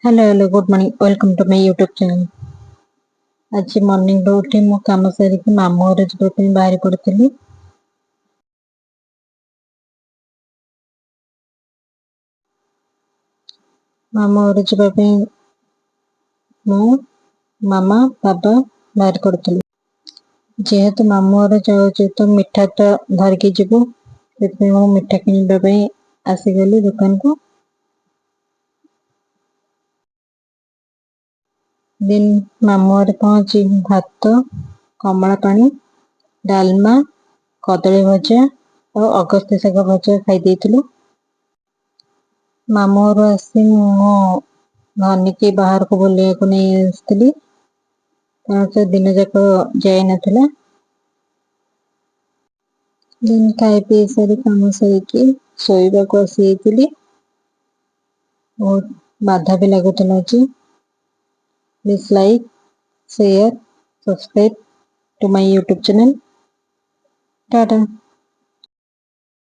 Hello good morning welcome to my YouTube channel. आज morning उठी मो काम सारिक मामू घर जावाई बाहरी पड़ी। मामू घर जावाई मो मामा बाबा बाहर पड़ी। जेहेतु मामू घर जाऊँ तो मिठा तो धरिकी जीवु से मिठा किणवाई आसीगली दुकान को। दिन मामू घर पहुंची भात कमला पानी डालमा कदली भजा और अगस्त्य शाग भजा खाई देइथिलु। मामू घर आसी मो धनी की बाहर को बुलिया को नहीं आसती दिन जाक जाई नथिला। दिन खाई पी सारी काम सारिकी शोइबा को आसी बहुत बाधा भी लगुला। Please like share subscribe to my YouTube channel. Tata.